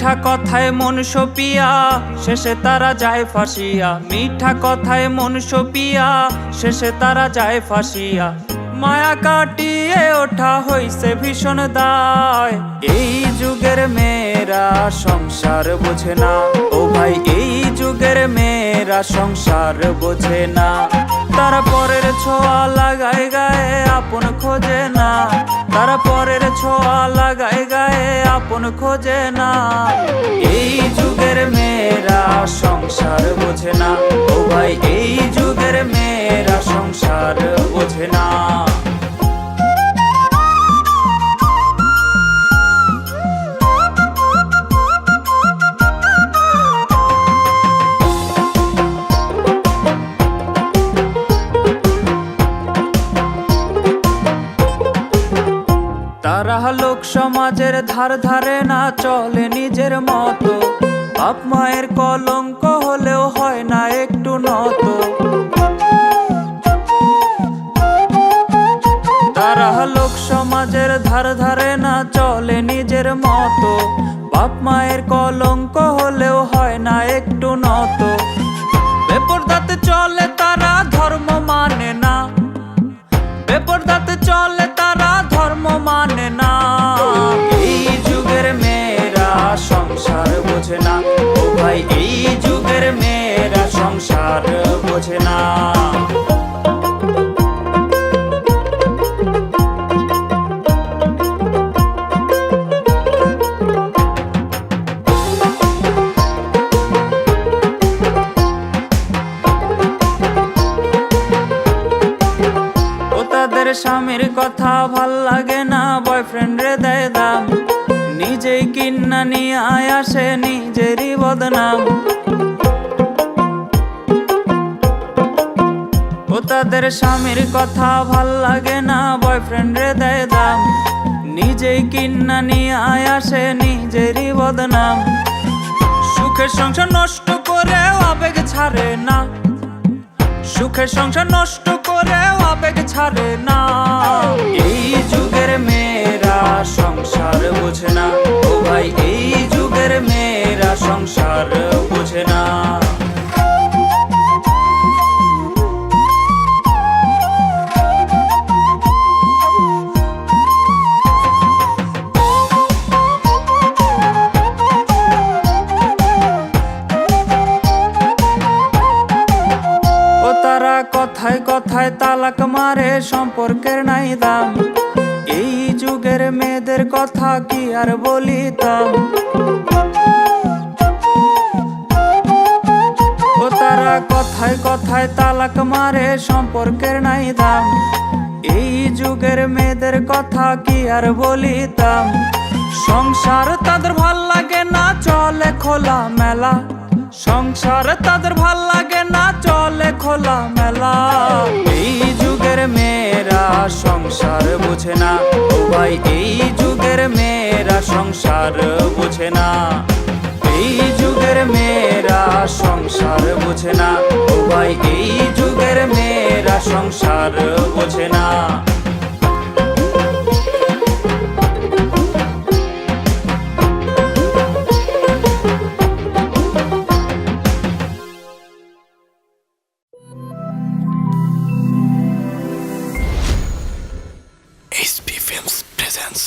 মিঠা কথায় মন সপিয়া শেষে তারা যায় ফাঁসিয়া। মিঠা কথায় মন সপিয়া শেষে তারা যায় ফাঁসিয়া। মায়া কাটিয়ে ওঠা হইছে ভীষণ দায়। এই যুগের মেয়েরা সংসার বোঝে না, ও ভাই এই যুগের মেয়েরা সংসার বোঝে না। তারা পরের ছোঁয়া লাগায় গায়ে আপন খোঁজে না, তারা পরের ছোঁয়া লাগায় গায়ে আপন খোঁজে না। এই যুগের মেয়েরা সংসার বোঝে না, ও ভাই এই যুগের মেয়েরা সংসার বোঝে না। তারা লোক সমাজের ধার ধারে না, চলে নিজের মতো। বাপ মায়ের কলঙ্ক হলেও হয় না একটু নত। তারা লোক সমাজের ধার ধারে না, চলে নিজের মতো। বাপ মায়ের কলঙ্ক হলেও হয় না একটু নত। বেপরদাতে চলে তারা, ধর্ম মানে না। বেপরদাতে চলে তারা, ধর্ম মানে না। এই যুগের মেয়েরা সংসার বোঝে না, ও ভাই এই যুগের মেয়েরা সংসার বোঝে না। স্বামীর কথা ভাল লাগে না, বয়ফ্রেন্ড রে দেয় দাম। নিজেই কিন্না নিয়ে আসে নিজেরই বদনাম। ও তাদের স্বামীর কথা ভাল লাগে না, বয়ফ্রেন্ড রে দেয় দাম। নিজেই কিন্না নিয়ে আসে নিজেরই বদনাম। সুখের সংসার নষ্ট করে আবেগ ছাড়ে না, সুখের সংসার নষ্ট করে আবেগ ছাড়ে না। এই যুগের মেয়েরা সংসার বোঝে না, ও ভাই এই যুগের মেয়েরা সংসার বোঝে না। কথায় কথায় তালাক মারে, সম্পর্কের নাই দাম। এই যুগের মেয়েদের কথা কি আর বলিতাম। ও তারা কথায় কথায় তালাক মারে, সম্পর্কের নাই দাম। এই যুগের মেয়েদের কথা কি আর বলিতাম। সংসার তাদের ভাল লাগে না, চলে খোলা মেলা। সংসার তাদের ভাল লাগে না, চলে খোলা মেলা। এই যুগের মেয়েরা সংসার বোঝে না, ও ভাই এই যুগের মেয়েরা সংসার বোঝে না। এই যুগের মেয়েরা সংসার বোঝে না, ও ভাই এই যুগের মেয়েরা সংসার বোঝে না। HP Films presents